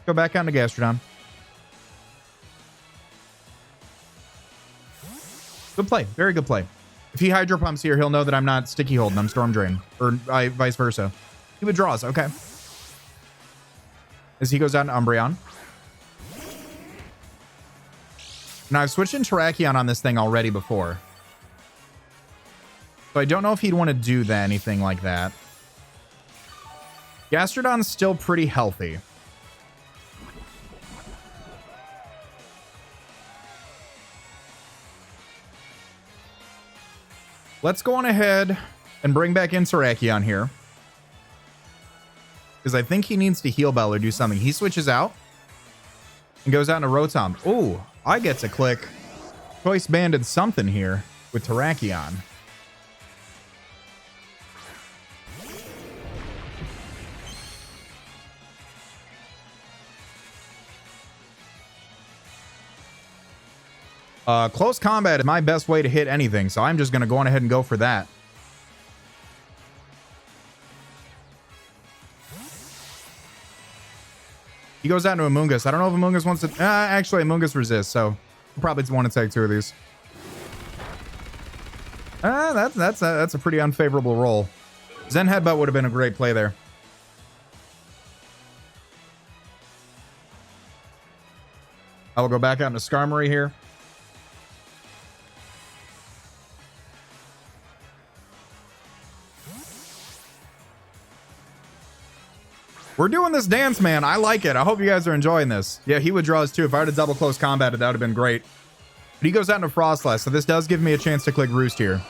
Go back out into Gastrodon. Good play. Very good play. If he Hydro Pumps here, he'll know that I'm not Sticky Holding. I'm Storm Drain. Or vice versa. He withdraws. Okay. As he goes out to Umbreon. Now, I've switched in Terrakion on this thing already before. So I don't know if he'd want to do that, anything like that. Gastrodon's still pretty healthy. Let's go on ahead and bring back in Terrakion here. Because I think he needs to Heal Bell or do something. He switches out and goes out into Rotom. Oh, I get to click Choice Banded something here with Terrakion. Close combat is my best way to hit anything, so I'm just going to go on ahead and go for that. He goes out to Amoonguss. I don't know if Amoonguss wants to... actually, Amoonguss resists, so we'll probably want to take two of these. That's a pretty unfavorable roll. Zen Headbutt would have been a great play there. I will go back out into Skarmory here. We're doing this dance, man. I like it. I hope you guys are enjoying this. Yeah, he withdraws too. If I had a double close combat, that would have been great. But he goes out into Frostlass, so this does give me a chance to click Roost here.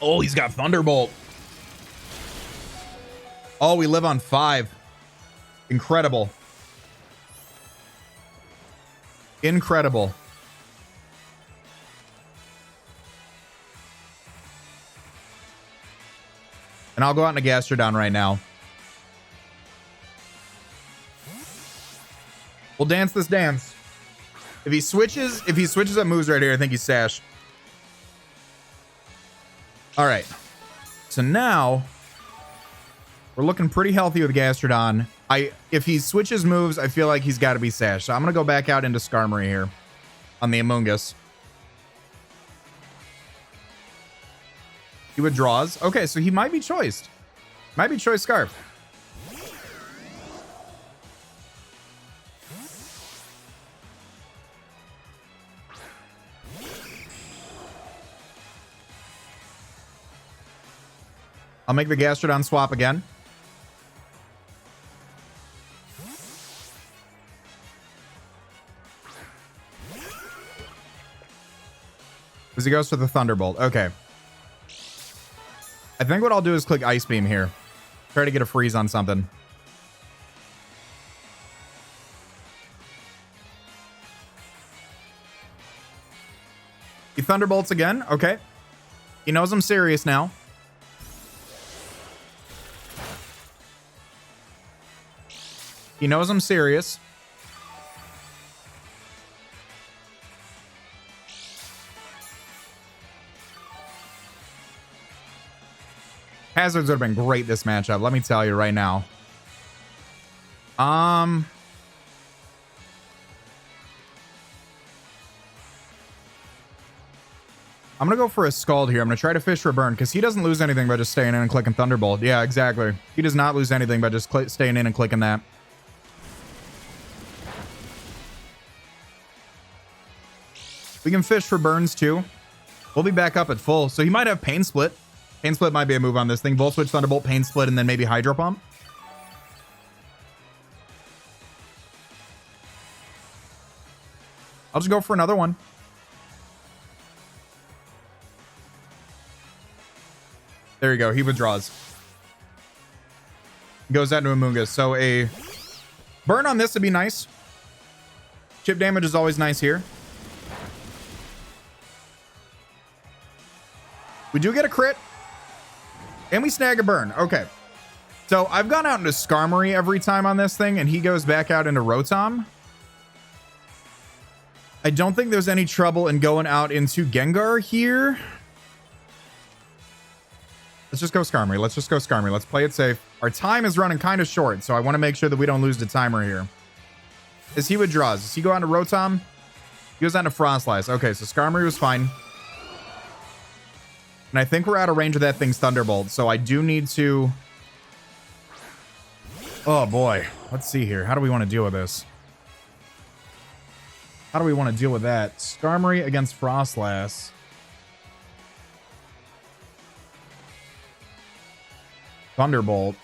Oh, he's got Thunderbolt. Oh, we live on 5. Incredible. Incredible. And I'll go out into Gastrodon right now. We'll dance this dance. If he switches up moves right here, I think he's Sash. All right. So now we're looking pretty healthy with Gastrodon. If he switches moves, I feel like he's got to be Sash. So I'm going to go back out into Skarmory here on the Amoonguss. He withdraws. Okay, so he might be choiced. Might be choice Scarf. I'll make the Gastrodon swap again. As he goes for the Thunderbolt. Okay. I think what I'll do is click Ice Beam here. Try to get a freeze on something. He Thunderbolts again. Okay. He knows I'm serious now. He knows I'm serious. Hazards would have been great this matchup, let me tell you right now. I'm gonna go for a Scald here. I'm gonna try to fish for burn because he doesn't lose anything by just staying in and clicking Thunderbolt. Yeah, exactly. He does not lose anything by just staying in and clicking that. We can fish for burns too. We'll be back up at full. So he might have Pain Split. Pain Split might be a move on this thing. Volt Switch, Thunderbolt, Pain Split, and then maybe Hydro Pump. I'll just go for another one. There you go. He withdraws. Goes out to Amoonguss. So a burn on this would be nice. Chip damage is always nice here. We do get a crit. And we snag a burn. Okay. So I've gone out into Skarmory every time on this thing, and he goes back out into Rotom. I don't think there's any trouble in going out into Gengar here. Let's just go Skarmory. Let's just go Skarmory. Let's play it safe. Our time is running kind of short, so I want to make sure that we don't lose the timer here. As he withdraws, does he go on to Rotom? He goes on to Frostlass. Okay, so Skarmory was fine. And I think we're out of range of that thing's Thunderbolt, so I do need to... Oh, boy. Let's see here. How do we want to deal with this? How do we want to deal with that? Skarmory against Frostlass. Thunderbolt.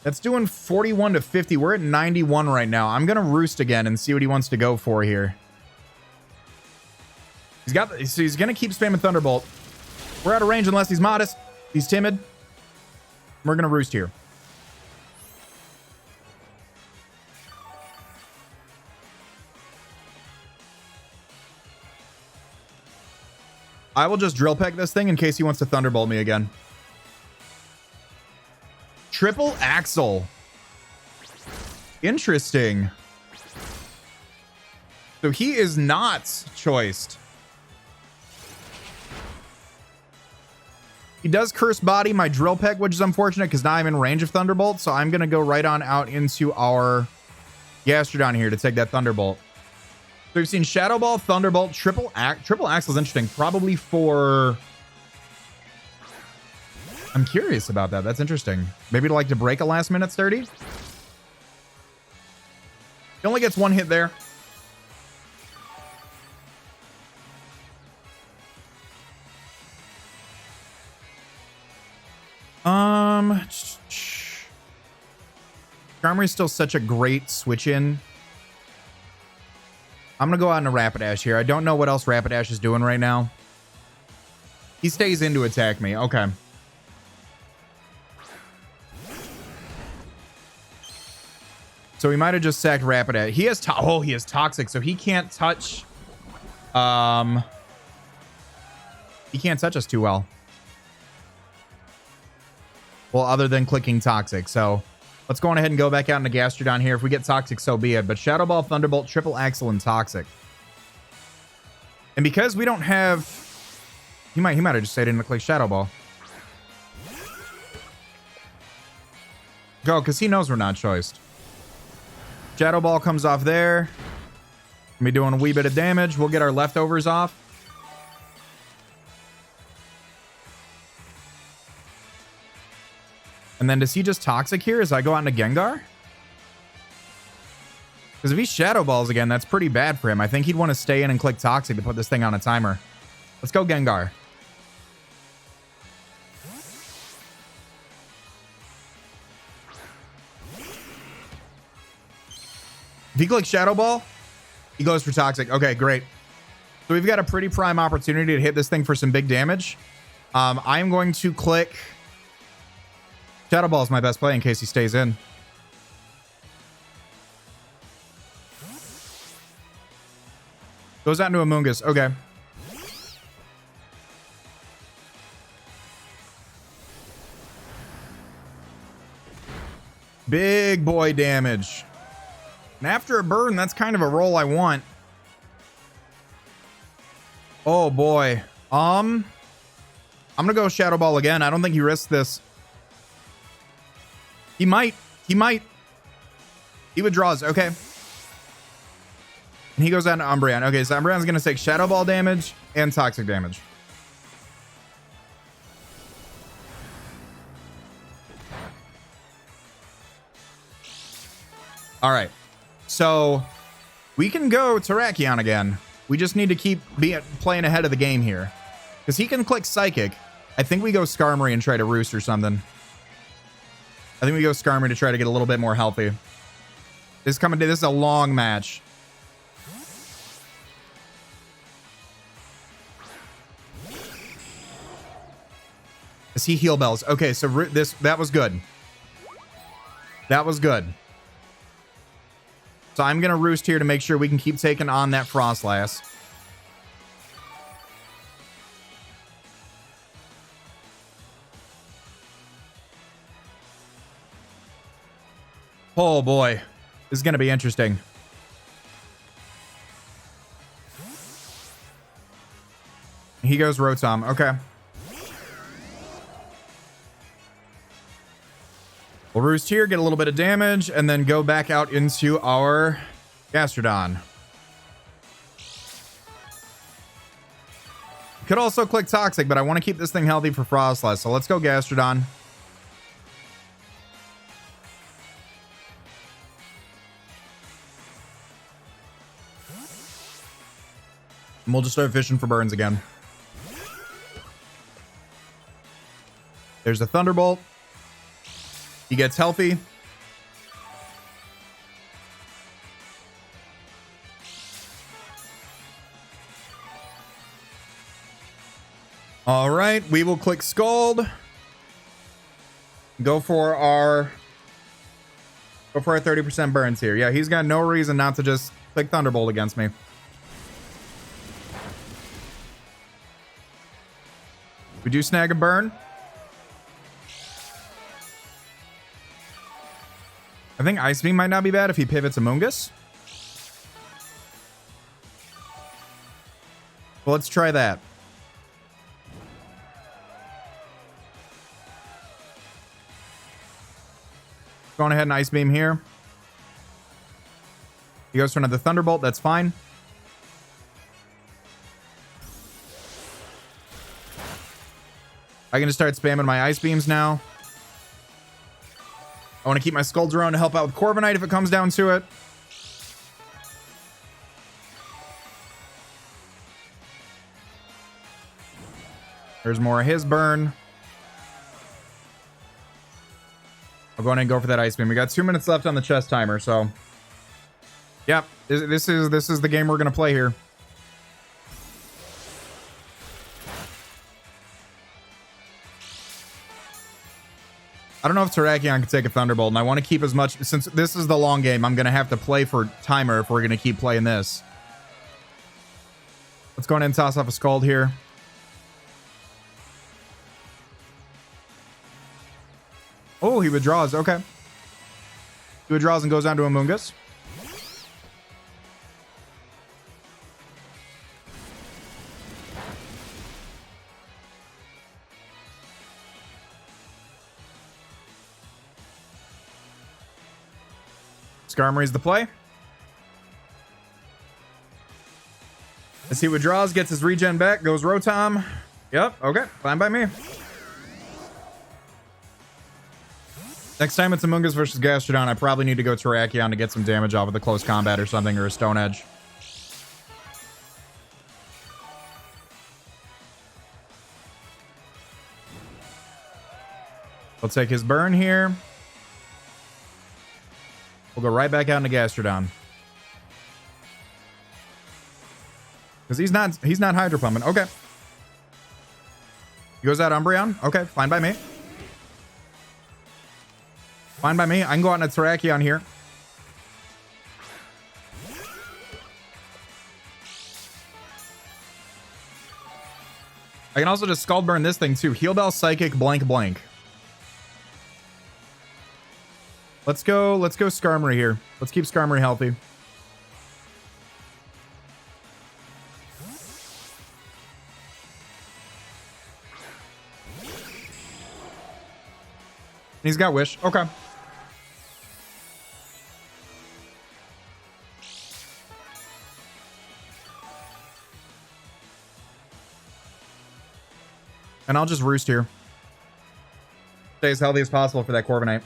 That's doing 41 to 50. We're at 91 right now. I'm going to roost again and see what he wants to go for here. So he's going to keep spamming Thunderbolt. We're out of range unless he's modest. He's timid. We're going to roost here. I will just drill peck this thing in case he wants to Thunderbolt me again. Triple Axle. Interesting. So he is not choiced. He does Curse Body my drill peck, which is unfortunate because now I'm in range of Thunderbolt. So I'm going to go right on out into our Gastrodon here to take that Thunderbolt. So we've seen Shadow Ball, Thunderbolt, Triple Axle is interesting. Probably for... I'm curious about that. That's interesting. Maybe to like to break a last minute sturdy. He only gets one hit there. Skarmory is still such a great switch in. I'm going to go out into Rapidash here. I don't know what else Rapidash is doing right now. He stays in to attack me. Okay. So he might have just sacked Rapidash. He has he is Toxic, so he can't touch. He can't touch us too well. Well, other than clicking Toxic. So let's go on ahead and go back out into Gastrodon here. If we get Toxic, so be it. But Shadow Ball, Thunderbolt, Triple Axle, and Toxic. And because we don't have... He might have just stayed in to click Shadow Ball. Go, because he knows we're not choiced. Shadow Ball comes off there. Gonna be doing a wee bit of damage. We'll get our leftovers off. And then does he just Toxic here as I go out into Gengar? Because if he Shadow Balls again, that's pretty bad for him. I think he'd want to stay in and click Toxic to put this thing on a timer. Let's go Gengar. If he clicks Shadow Ball, he goes for Toxic. Okay, great. So we've got a pretty prime opportunity to hit this thing for some big damage. I'm going to click... Shadow Ball is my best play in case he stays in. Goes out into Amoonguss. Okay. Big boy damage. And after a burn, that's kind of a roll I want. Oh boy. I'm gonna go Shadow Ball again. I don't think he risks this. He might. He withdraws. Okay. And he goes down to Umbreon. Okay, so Umbreon's going to take Shadow Ball damage and Toxic damage. All right. So we can go Terrakion again. We just need to keep playing ahead of the game here. Because he can click Psychic. I think we go Skarmory and try to Roost or something. I think we go Skarmory to try to get a little bit more healthy. This is a long match. Is he Heal Bells? Okay, so that was good. That was good. So I'm going to Roost here to make sure we can keep taking on that Frostlass. Oh boy, this is going to be interesting. He goes Rotom. Okay. We'll roost here, get a little bit of damage, and then go back out into our Gastrodon. Could also click Toxic, but I want to keep this thing healthy for Frostlass, so let's go Gastrodon. And we'll just start fishing for burns again. There's a Thunderbolt. He gets healthy. All right, we will click Scald. Go for our 30% burns here. Yeah, he's got no reason not to just click Thunderbolt against me. We do snag a burn. I think Ice Beam might not be bad if he pivots Amoonguss. Well, let's try that. Going ahead and Ice Beam here. He goes for another Thunderbolt. That's fine. I can just start spamming my Ice Beams now. I want to keep my Skulls around to help out with Corviknight if it comes down to it. There's more of his burn. I'll go ahead and go for that Ice Beam. We got 2 minutes left on the chess timer, so yep, this is the game we're gonna play here. I don't know if Terrakion can take a Thunderbolt, and I want to keep as much, since this is the long game, I'm gonna have to play for timer if we're gonna keep playing this. Let's go ahead and toss off a Scald here. Oh, he withdraws. Okay. He withdraws and goes down to Amoonguss. Skarmory's the play. As he withdraws, gets his regen back, goes Rotom. Yep, okay, fine by me. Next time it's Amoonguss versus Gastrodon, I probably need to go Terrakion to get some damage off of the close combat or something, or a Stone Edge. We'll take his burn here. We'll go right back out into Gastrodon. Because he's not Hydro Pumping. Okay. He goes out Umbreon. Okay, fine by me. Fine by me. I can go out on a Terrakion here. I can also just Scald Burn this thing too. Heal Bell, Psychic, blank, blank. Let's go Skarmory here. Let's keep Skarmory healthy. He's got Wish. Okay. And I'll just roost here. Stay as healthy as possible for that Corviknight.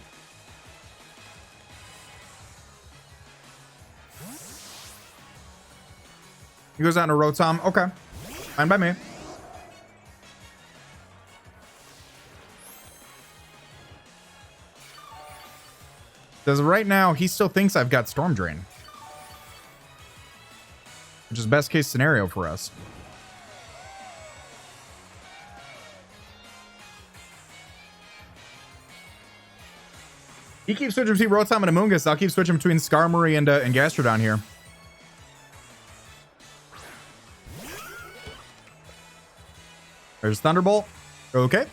He goes out into Rotom. Okay. Fine by me. Because right now, he still thinks I've got Storm Drain. Which is best case scenario for us. He keeps switching between Rotom and Amoonguss. I'll keep switching between Skarmory and Gastrodon here. There's Thunderbolt. Okay.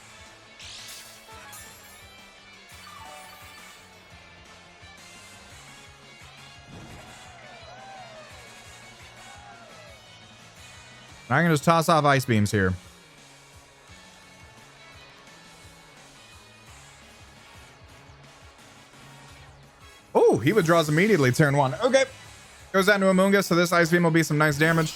I can just toss off ice beams here. Oh, he withdraws immediately turn 1. Okay. Goes down to Amoonga, so this ice beam will be some nice damage.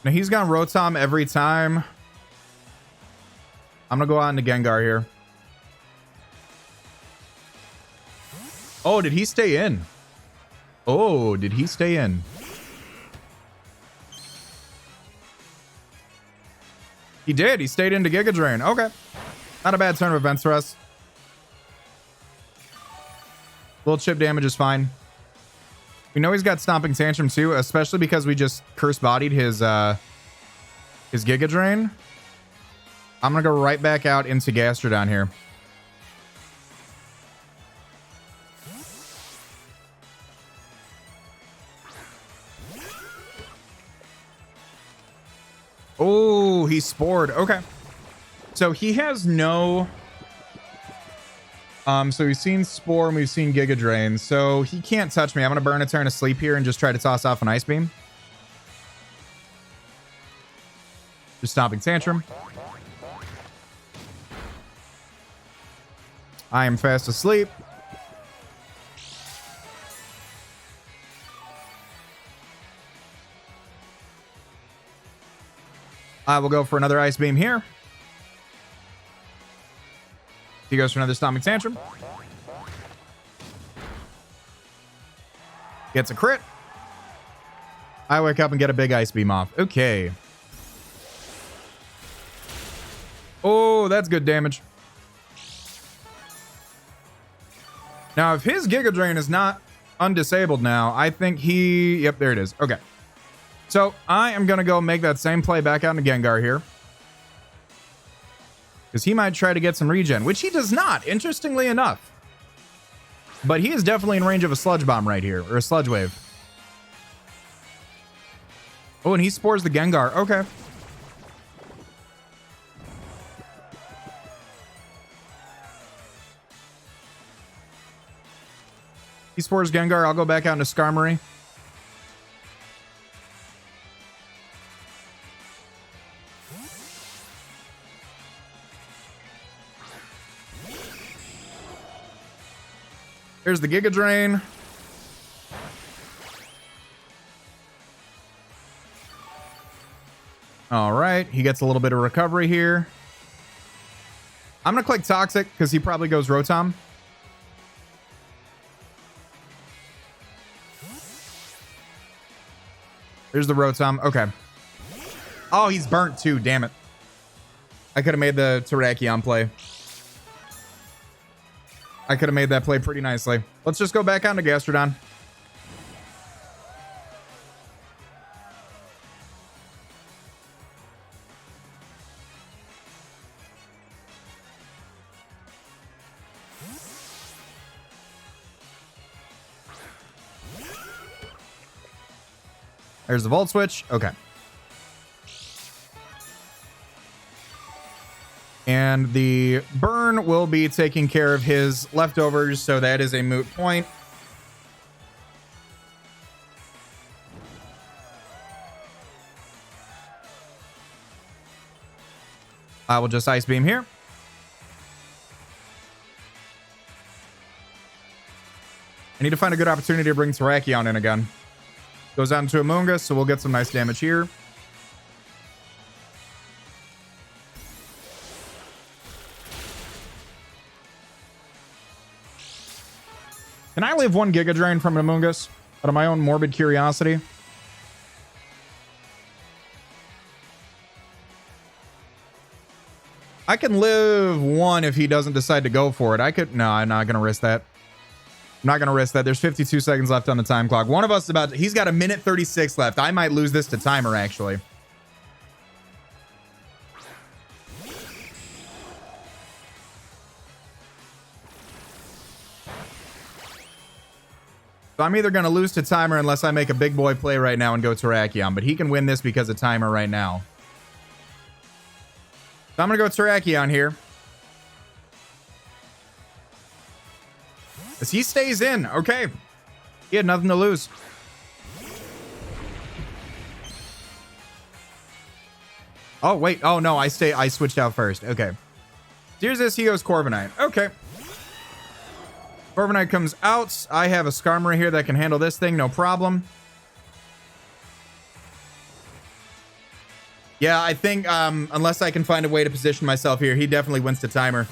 Now he's gone Rotom every time. I'm gonna go out into Gengar here. Oh, did he stay in? Oh, did he stay in? He did. He stayed into Giga Drain. Okay. Not a bad turn of events for us. Little chip damage is fine. We know he's got Stomping Tantrum too, especially because we just curse bodied his Giga Drain. I'm gonna go right back out into Gastrodon here. Oh, he spored. Okay. So he has no... so we've seen Spore and we've seen Giga Drain. So he can't touch me. I'm going to burn a turn of sleep here and just try to toss off an Ice Beam. Just Stomping Tantrum. I am fast asleep. I will go for another Ice Beam here. He goes for another Stomping Tantrum. Gets a crit. I wake up and get a big Ice Beam off. Okay. Oh, that's good damage. Now, if his Giga Drain is not undisabled now, I think he... Yep, there it is. Okay. So, I am going to go make that same play back out into Gengar here. Because he might try to get some regen, which he does not, interestingly enough. But he is definitely in range of a Sludge Bomb right here, or a Sludge Wave. Oh, and he spores the Gengar. Okay. He spores Gengar. I'll go back out into Skarmory. Here's the Giga Drain. All right. He gets a little bit of recovery here. I'm going to click Toxic because he probably goes Rotom. There's the Rotom. Okay. Oh, he's burnt too. Damn it. I could have made the Terrakion play. I could have made that play pretty nicely. Let's just go back on to Gastrodon. There's the Volt Switch. Okay. And the burn will be taking care of his leftovers, so that is a moot point. I will just Ice Beam here. I need to find a good opportunity to bring Terrakion in again. Goes out into Amoonga, so we'll get some nice damage here. Can I leave one Giga Drain from Amoongus out of my own morbid curiosity? I can live one if he doesn't decide to go for it. I could... No, I'm not going to risk that. I'm not going to risk that. There's 52 seconds left on the time clock. One of us is about to... He's got a minute 36 left. I might lose this to timer, actually. So I'm either going to lose to timer unless I make a big boy play right now and go Terrakion. But he can win this because of timer right now. So I'm going to go Terrakion here. As he stays in. Okay. He had nothing to lose. Oh, wait. Oh, no. I switched out first. Okay. Here's this. He goes Corviknight. Okay. Corviknight comes out. I have a Skarmory here that can handle this thing. No problem. Yeah, I think unless I can find a way to position myself here, he definitely wins the timer.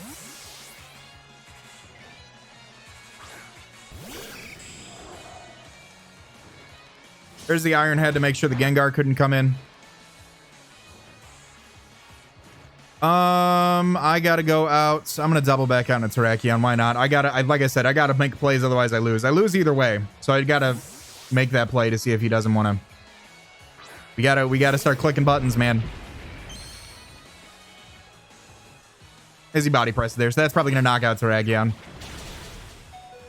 There's the Iron Head to make sure the Gengar couldn't come in. I gotta go out. I'm gonna double back out into Terrakion. Why not? Like I said, I gotta make plays, otherwise I lose. I lose either way. So I gotta make that play to see if he doesn't want to. We gotta start clicking buttons, man. Is he body pressed there? So that's probably gonna knock out Terrakion.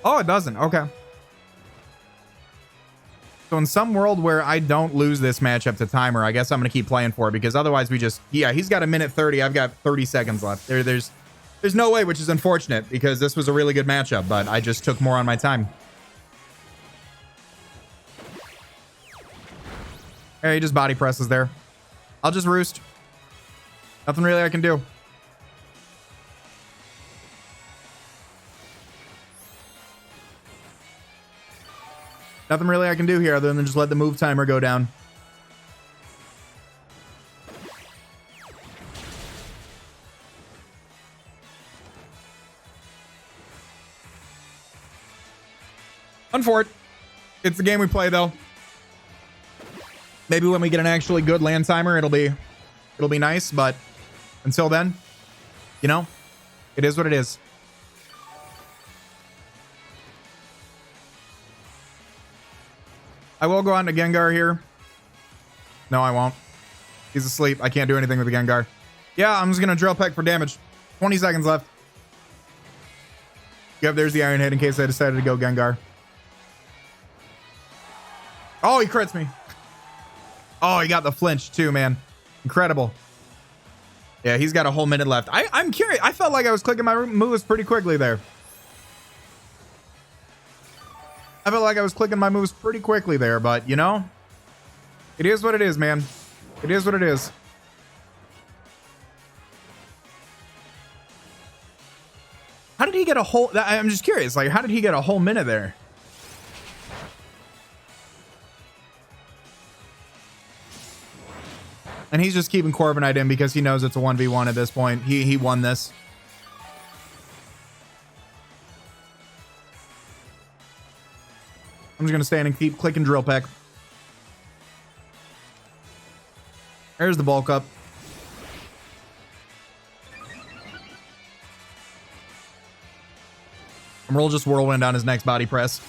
Oh, it doesn't. Okay. So in some world where I don't lose this matchup to timer, I guess I'm going to keep playing for it, because otherwise we just... Yeah, he's got a minute 30. I've got 30 seconds left. There's no way, which is unfortunate, because this was a really good matchup, but I just took more on my time. Hey, he just body presses there. I'll just roost. Nothing really I can do. Nothing really I can do here other than just let the move timer go down. Unfort. It's the game we play, though. Maybe when we get an actually good land timer, it'll be nice, but until then, you know, it is what it is. I will go on to Gengar here. No, I won't. He's asleep. I can't do anything with the Gengar. Yeah, I'm just going to Drill Peck for damage. 20 seconds left. Yep, there's the Iron Head in case I decided to go Gengar. Oh, he crits me. Oh, he got the flinch too, man. Incredible. Yeah, he's got a whole minute left. I'm curious. I felt like I was clicking my moves pretty quickly there. I felt like I was clicking my moves pretty quickly there, but, you know, it is what it is, man. It is what it is. How did he get a whole... I'm just curious. Like, how did he get a whole minute there? And he's just keeping Corviknight in because he knows it's a 1v1 at this point. He won this. I'm just going to stand and keep clicking Drill Peck. There's the bulk up. And we'll just Whirlwind on his next body press.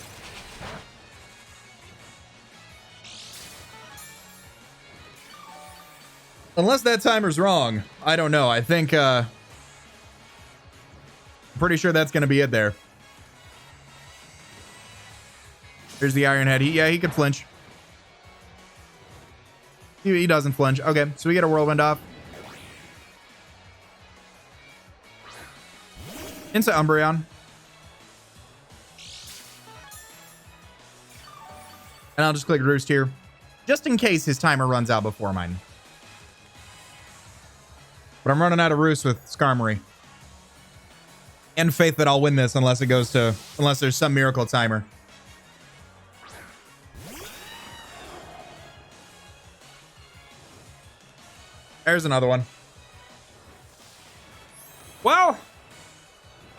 Unless that timer's wrong. I don't know. I think, I'm pretty sure that's going to be it there. Here's the Iron Head. He could flinch. He doesn't flinch. Okay, so we get a Whirlwind off. Into Umbreon. And I'll just click Roost here, just in case his timer runs out before mine. But I'm running out of Roost with Skarmory. And faith that I'll win this unless there's some miracle timer. There's another one. Well,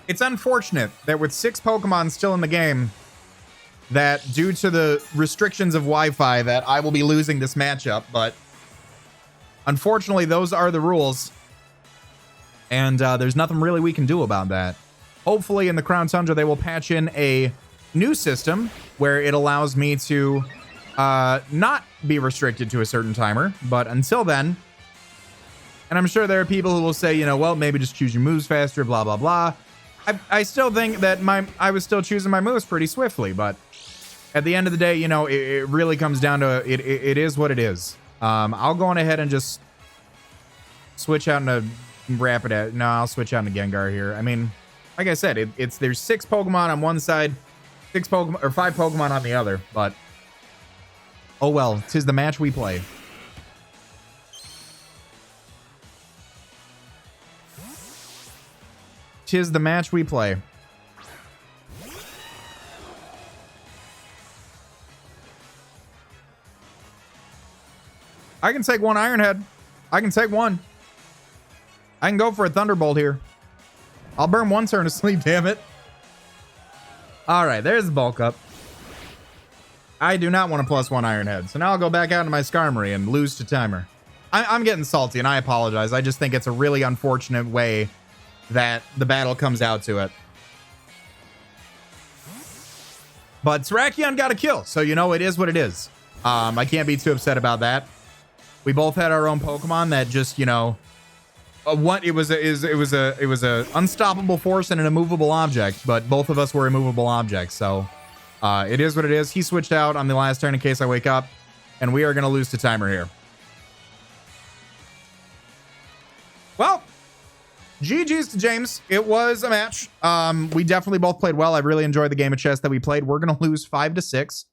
it's unfortunate that with 6 Pokemon still in the game, that due to the restrictions of Wi-Fi, that I will be losing this matchup, but unfortunately, those are the rules. And there's nothing really we can do about that. Hopefully, in the Crown Tundra, they will patch in a new system where it allows me to not be restricted to a certain timer. But until then, and I'm sure there are people who will say, you know, well, maybe just choose your moves faster, blah, blah, blah. I still think that I was still choosing my moves pretty swiftly, but at the end of the day, you know, it really comes down to it is what it is. I'll go on ahead and just switch out into Rapidash. No, I'll switch out into Gengar here. I mean, like I said, there's 6 Pokemon on one side, 6 Pokemon or 5 Pokemon on the other, but oh well, 'tis the match we play. Tis the match we play. I can take one Iron Head. I can take one. I can go for a Thunderbolt here. I'll burn one turn of sleep, damn it. All right, there's the bulk up. I do not want a +1 Iron Head. So now I'll go back out into my Skarmory and lose to Timer. I'm getting salty, and I apologize. I just think it's a really unfortunate way that the battle comes out to it. But Terrakion got a kill, so you know it is what it is. I can't be too upset about that. We both had our own Pokemon that just, you know, it was a unstoppable force and an immovable object, but both of us were immovable objects, so it is what it is. He switched out on the last turn in case I wake up, and we are going to lose to Timer here. Well, GG's to James. It was a match. We definitely both played well. I really enjoyed the game of chess that we played. We're going to lose 5-6,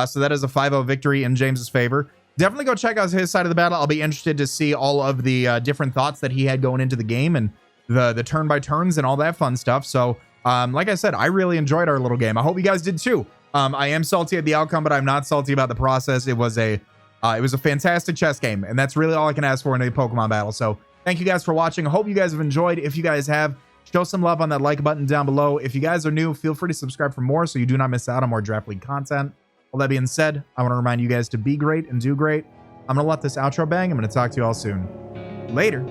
so that is a 5-0 victory in James's favor. Definitely go check out his side of the battle. I'll be interested to see all of the different thoughts that he had going into the game and the turn by turns and all that fun stuff. So, like I said, I really enjoyed our little game. I hope you guys did too. I am salty at the outcome, but I'm not salty about the process. It was a fantastic chess game, and that's really all I can ask for in a Pokemon battle. So, thank you guys for watching. I hope you guys have enjoyed. If you guys have, show some love on that like button down below. If you guys are new, feel free to subscribe for more so you do not miss out on more Draft League content. All that being said, I want to remind you guys to be great and do great. I'm going to let this outro bang. I'm going to talk to you all soon. Later.